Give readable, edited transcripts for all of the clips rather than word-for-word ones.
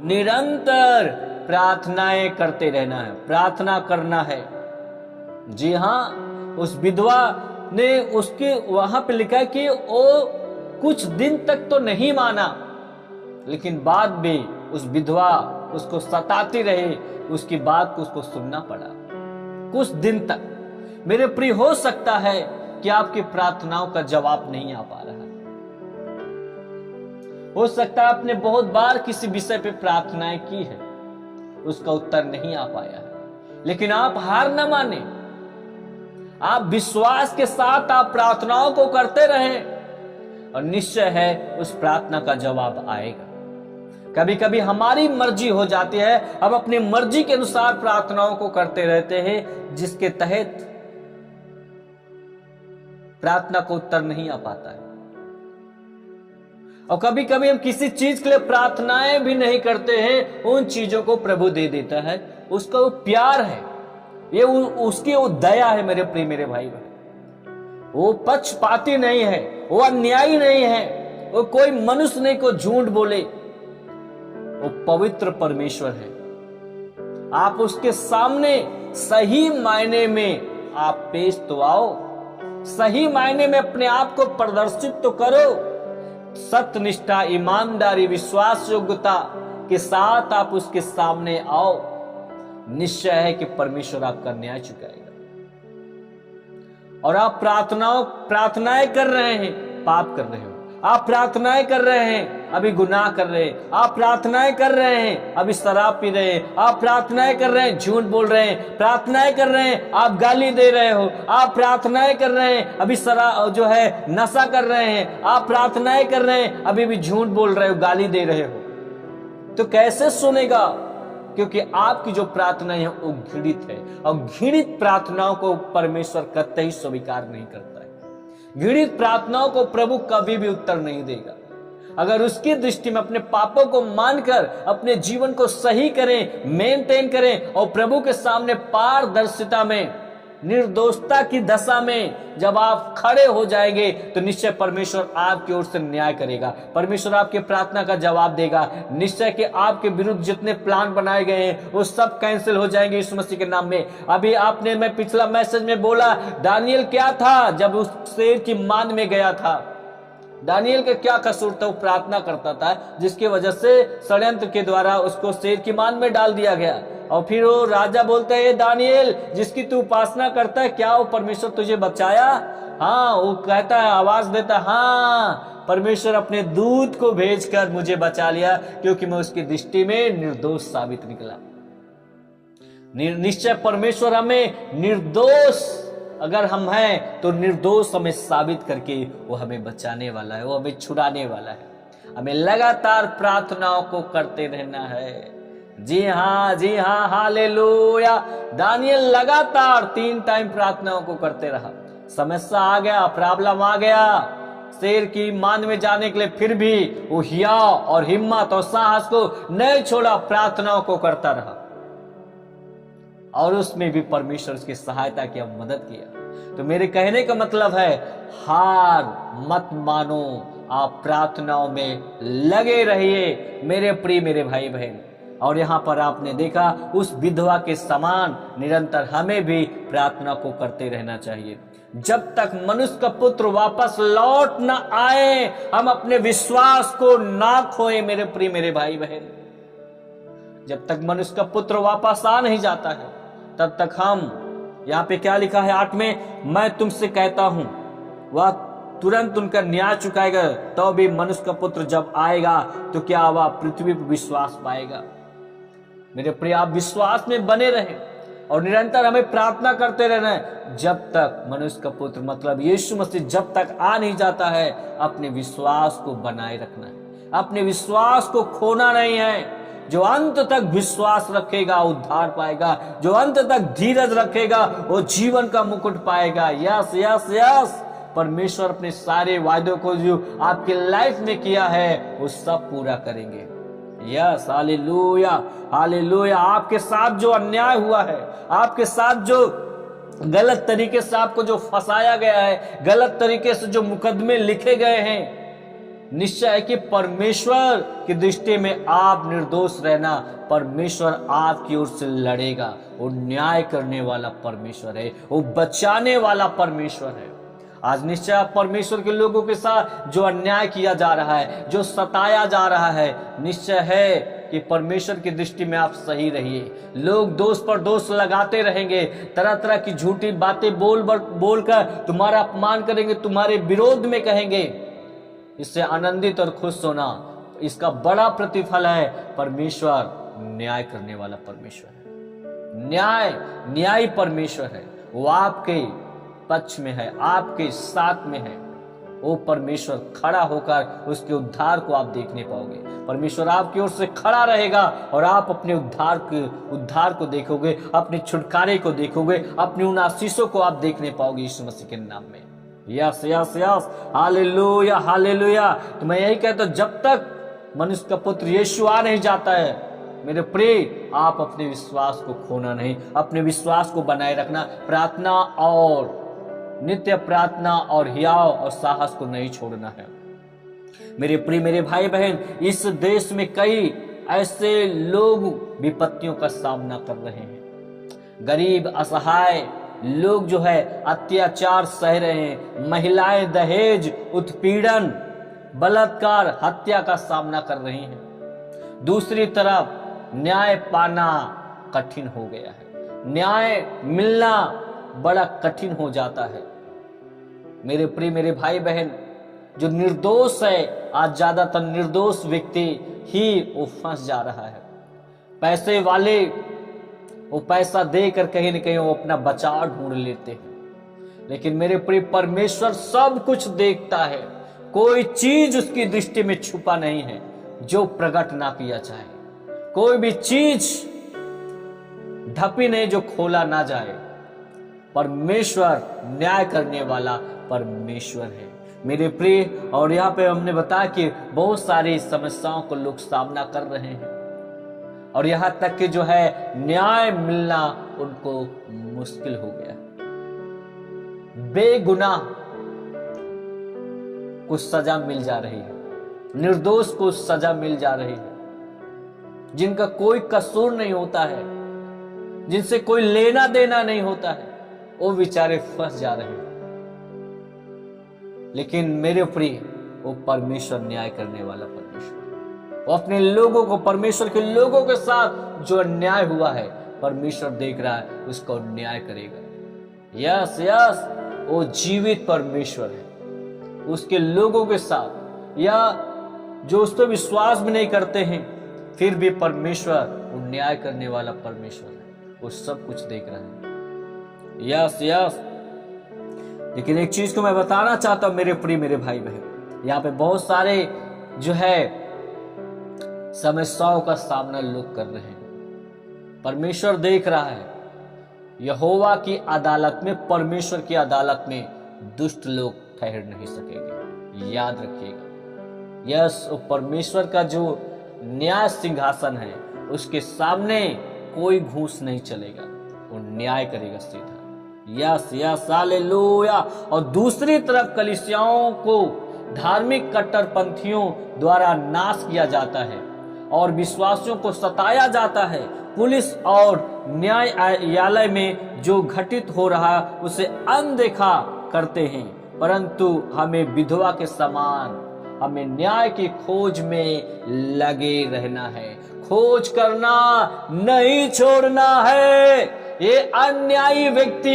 निरंतर प्रार्थनाएं करते रहना है, प्रार्थना करना है। जी हाँ, उस विधवा ने उसके वहां पे लिखा है कि वो कुछ दिन तक तो नहीं माना, लेकिन बाद में उस विधवा उसको सताती रही, उसकी बात को उसको सुनना पड़ा कुछ दिन तक। मेरे प्रिय, हो सकता है कि आपकी प्रार्थनाओं का जवाब नहीं आ पा रहा है। हो सकता है आपने बहुत बार किसी विषय पे प्रार्थनाएं की है, उसका उत्तर नहीं आ पाया है, लेकिन आप हार न माने। आप विश्वास के साथ आप प्रार्थनाओं को करते रहें और निश्चय है उस प्रार्थना का जवाब आएगा। कभी कभी हमारी मर्जी हो जाती है, हम अपनी मर्जी के अनुसार प्रार्थनाओं को करते रहते हैं, जिसके तहत प्रार्थना को उत्तर नहीं आ पाता है। और कभी कभी हम किसी चीज के लिए प्रार्थनाएं भी नहीं करते हैं, उन चीजों को प्रभु दे देता है। उसका वो प्यार है, ये उसकी वो दया है। मेरे प्रिय मेरे भाई बहन, वो पक्षपाती नहीं है, वो अन्यायी नहीं है, वो कोई मनुष्य नहीं को झूठ बोले। वो पवित्र परमेश्वर है। आप उसके सामने सही मायने में आप पेश तो आओ, सही मायने में अपने आप को प्रदर्शित तो करो। सत्यनिष्ठा, ईमानदारी, विश्वास योग्यता के साथ आप उसके सामने आओ। निश्चय है कि परमेश्वर आपका न्याय चुकाएगा। और आप प्रार्थनाएं कर रहे हैं, पाप कर रहे हो। आप प्रार्थनाएं कर रहे हैं, अभी गुनाह कर रहे हैं। आप प्रार्थनाएं कर रहे हैं, अभी शराब पी रहे हैं। आप प्रार्थनाएं कर रहे हैं, झूठ बोल रहे हैं। प्रार्थनाएं कर रहे हैं, आप गाली दे रहे हो। आप प्रार्थनाएं कर रहे हैं, अभी शराब जो है नशा कर रहे हैं। आप प्रार्थनाएं कर रहे हैं, अभी भी झूठ बोल रहे हो, गाली दे रहे हो। तो कैसे सुनेगा? क्योंकि आपकी जो प्रार्थनाएं है वो घृणित है, और घृणित प्रार्थनाओं को परमेश्वर कतई स्वीकार नहीं करता है। घृणित प्रार्थनाओं को प्रभु कभी भी उत्तर नहीं देगा। अगर उसकी दृष्टि में अपने पापों को मानकर अपने जीवन को सही करें, मेंटेन करें, और प्रभु के सामने पारदर्शिता में, निर्दोषता की दशा में जब आप खड़े हो जाएंगे, तो निश्चय परमेश्वर आपकी ओर से न्याय करेगा। परमेश्वर आपके प्रार्थना का जवाब देगा। निश्चय कि आपके विरुद्ध जितने प्लान बनाए गए हैं वो सब कैंसिल हो जाएंगे यीशु मसीह के नाम में। अभी आपने, मैं पिछला मैसेज में बोला, दानियल क्या था जब उस शेर की मान में गया था? दानियल का क्या कसूर था? वो प्रार्थना करता था, जिसकी वजह से षड्यंत्र के द्वारा उसको शेर की मान में डाल दिया गया। और फिर वो राजा बोलता है, दानियल जिसकी तू उपासना करता है, क्या वो परमेश्वर तुझे बचाया? हाँ, वो कहता है, आवाज देता, हाँ, परमेश्वर अपने दूत को भेजकर मुझे बचा लिया, क्योंकि मैं उसकी दृष्टि में निर्दोष साबित निकला। निश्चय परमेश्वर हमें निर्दोष, अगर हम हैं तो निर्दोष हमें साबित करके वो हमें बचाने वाला है, वो हमें छुड़ाने वाला है। हमें लगातार प्रार्थनाओं को करते रहना है। जी हाँ, हालेलुया। दानियल लगातार 3 टाइम प्रार्थनाओं को करते रहा। समस्या आ गया, प्रॉब्लम आ गया शेर की मान में जाने के लिए, फिर भी वो हियाव और हिम्मत और साहस को नहीं छोड़ा, प्रार्थनाओं को करता रहा। और उसमें भी परमेश्वर की सहायता की, मदद किया। तो मेरे कहने का मतलब है, हार मत मानो, आप प्रार्थनाओं में लगे रहिए मेरे प्रिय मेरे भाई बहन। और यहाँ पर आपने देखा, उस विधवा के समान निरंतर हमें भी प्रार्थना को करते रहना चाहिए। जब तक मनुष्य का पुत्र वापस लौट न आए, हम अपने विश्वास को ना खोए मेरे प्रिय मेरे भाई बहन। जब तक मनुष्य का पुत्र वापस आ नहीं जाता है, तब तक हम, यहाँ पे क्या लिखा है 8 में, मैं तुमसे कहता हूं वह तुरंत उनका न्याय चुकाएगा। तो भी मनुष्य का पुत्र जब आएगा तो क्या वह पृथ्वी पर विश्वास पाएगा? मेरे प्रिय, आप विश्वास में बने रहे और निरंतर हमें प्रार्थना करते रहना है। जब तक मनुष्य का पुत्र मतलब यीशु मसीह जब तक आ नहीं जाता है, अपने विश्वास को बनाए रखना है, अपने विश्वास को खोना नहीं है। जो अंत तक विश्वास रखेगा उद्धार पाएगा, जो अंत तक धीरज रखेगा वो जीवन का मुकुट पाएगा। यस यस यस, परमेश्वर अपने सारे वायदों को जो आपके लाइफ में किया है वो सब पूरा करेंगे। Yes, hallelujah hallelujah. आपके साथ जो अन्याय हुआ है, आपके साथ जो गलत तरीके से आपको जो फंसाया गया है, गलत तरीके से जो मुकदमे लिखे गए हैं, निश्चय है कि परमेश्वर की दृष्टि में आप निर्दोष रहना, परमेश्वर आपकी ओर से लड़ेगा। वो न्याय करने वाला परमेश्वर है, वो बचाने वाला परमेश्वर है। आज निश्चय आप परमेश्वर के लोगों के साथ जो अन्याय किया जा रहा है, जो सताया जा रहा है, निश्चय है कि परमेश्वर की दृष्टि में आप सही रहिए। लोग दोष पर दोष लगाते रहेंगे, तरह तरह की झूठी बातें बोलकर तुम्हारा अपमान करेंगे, तुम्हारे विरोध में कहेंगे। इससे आनंदित और खुश होना, इसका बड़ा प्रतिफल है। परमेश्वर न्याय करने वाला परमेश्वर है, न्यायी परमेश्वर है। वो आपके पक्ष में है, आपके साथ में है। वो परमेश्वर खड़ा होकर उसके उद्धार को आप देखने पाओगे। परमेश्वर आपकी ओर से खड़ा रहेगा और आप अपने उद्धार को देखोगे, अपने छुटकारे को देखोगे, अपनी उन आशीषों को आप देखने पाओगे यीशु मसीह के नाम में। Yes yes yes, hallelujah hallelujah. तो मैं यही कहता हूं, जब तक मनुष्य का पुत्र यीशु आ नहीं जाता है, मेरे प्रिय, आप अपने विश्वास को खोना नहीं, अपने विश्वास को बनाए रखना। प्रार्थना और नित्य प्रार्थना और हियाव और साहस को नहीं छोड़ना है। मेरे प्रिय मेरे भाई बहन, इस देश में कई ऐसे लोग विपत्तियों का सामना कर रहे हैं। गरीब असहाय लोग जो है अत्याचार सह रहे हैं। महिलाएं दहेज, उत्पीड़न, बलात्कार, हत्या का सामना कर रही हैं। दूसरी तरफ न्याय पाना कठिन हो गया है, न्याय मिलना बड़ा कठिन हो जाता है। मेरे प्रिय मेरे भाई बहन, जो निर्दोष है, आज ज्यादातर निर्दोष व्यक्ति ही वो फंस जा रहा है। पैसे वाले वो पैसा देकर कहीं न कहीं वो अपना बचाव ढूंढ लेते हैं। लेकिन मेरे प्रिय, परमेश्वर सब कुछ देखता है, कोई चीज उसकी दृष्टि में छुपा नहीं है जो प्रकट ना किया जाए। कोई भी चीज ढपी नहीं जो खोला ना जाए। परमेश्वर न्याय करने वाला परमेश्वर है मेरे प्रिय। और यहाँ पे हमने बताया कि बहुत सारी समस्याओं को लोग सामना कर रहे हैं और यहाँ तक कि जो है न्याय मिलना उनको मुश्किल हो गया। बेगुनाह को सजा मिल जा रही है, निर्दोष को सजा मिल जा रही है, जिनका कोई कसूर नहीं होता है, जिनसे कोई लेना देना नहीं होता है, वो बेचारे फंस जा रहे हैं। लेकिन मेरे प्रिय, वो परमेश्वर न्याय करने वाला परमेश्वर, वो अपने लोगों को, परमेश्वर के लोगों के साथ जो अन्याय हुआ है, परमेश्वर देख रहा है, उसको न्याय करेगा। यस यस, वो जीवित परमेश्वर है। उसके लोगों के साथ, या जो उस पर विश्वास भी नहीं करते हैं, फिर भी परमेश्वर वो न्याय करने वाला परमेश्वर है, वो सब कुछ देख रहा है। Yes yes. लेकिन एक चीज को मैं बताना चाहता हूं मेरे प्रिय मेरे भाई बहन, यहाँ पे बहुत सारे जो है समस्याओं का सामना लोग कर रहे हैं। परमेश्वर देख रहा है। यहोवा की अदालत में, परमेश्वर की अदालत में दुष्ट लोग ठहर नहीं सकेंगे, याद रखिएगा। यस, वो परमेश्वर का जो न्याय सिंहासन है, उसके सामने कोई घूस नहीं चलेगा, वो न्याय करेगा सीधा। Yes yes, hallelujah. और दूसरी तरफ कलीसियाओं को धार्मिक कट्टरपंथियों द्वारा नाश किया जाता है और विश्वासियों को सताया जाता है। पुलिस और न्यायालय में जो घटित हो रहा उसे अनदेखा करते हैं, परंतु हमें विधवा के समान हमें न्याय की खोज में लगे रहना है, खोज करना नहीं छोड़ना है। ये अन्यायी व्यक्ति,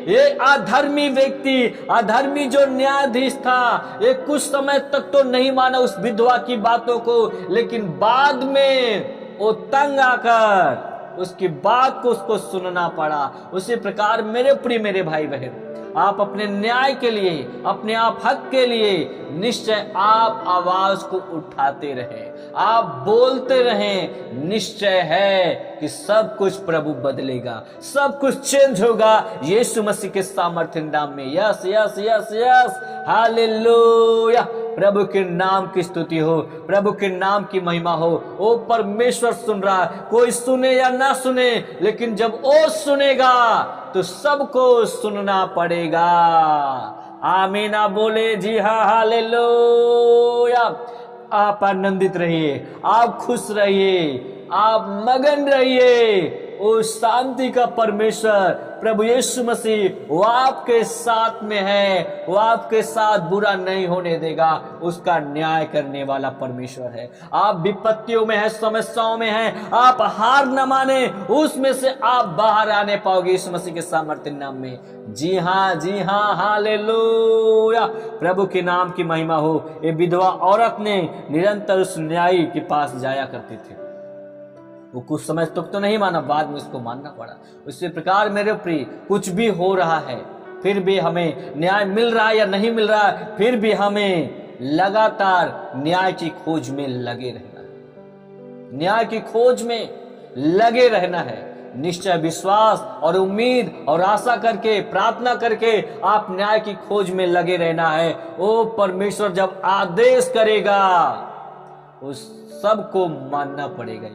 ये अधर्मी व्यक्ति, अधर्मी जो न्यायाधीश था, ये कुछ समय तक तो नहीं माना उस विधवा की बातों को, लेकिन बाद में वो तंग आकर उसकी बात को उसको सुनना पड़ा। उसी प्रकार मेरे प्रिय मेरे भाई बहन, आप अपने न्याय के लिए, अपने आप हक के लिए निश्चय आप आवाज को उठाते रहें, आप बोलते रहें। निश्चय है कि सब कुछ प्रभु बदलेगा, सब कुछ चेंज होगा यीशु मसीह के सामर्थ्य नाम में। Yes yes yes yes, hallelujah. प्रभु के नाम की स्तुति हो, प्रभु के नाम की महिमा हो। ओ परमेश्वर सुन रहा, कोई सुने या ना सुने, लेकिन जब ओ सुनेगा तो सबको सुनना पड़ेगा। आमीन आप बोले जी हाँ, हालेलुया। आप आनंदित रहिए, आप खुश रहिए, आप मगन रहिए। उस शांति का परमेश्वर प्रभु यीशु मसीह वो आपके साथ में है, वो आपके साथ बुरा नहीं होने देगा। उसका न्याय करने वाला परमेश्वर है। आप विपत्तियों में है, समस्याओं में है, आप हार न माने, उसमें से आप बाहर आने पाओगे यीशु मसीह के सामर्थ्य नाम में। जी हाँ, हालेलुया। प्रभु के नाम की महिमा हो। ये विधवा औरत ने निरंतर उस न्यायी के पास जाया करती थी। वो कुछ समय तक तो नहीं माना, बाद में उसको मानना पड़ा। उसी प्रकार मेरे प्रिय, कुछ भी हो रहा है, फिर भी हमें न्याय मिल रहा है या नहीं मिल रहा है, फिर भी हमें लगातार न्याय की खोज में लगे रहना है। न्याय की खोज में लगे रहना है। निश्चय विश्वास और उम्मीद और आशा करके, प्रार्थना करके आप न्याय की खोज में लगे रहना है। ओ परमेश्वर जब आदेश करेगा, उस सबको मानना पड़ेगा।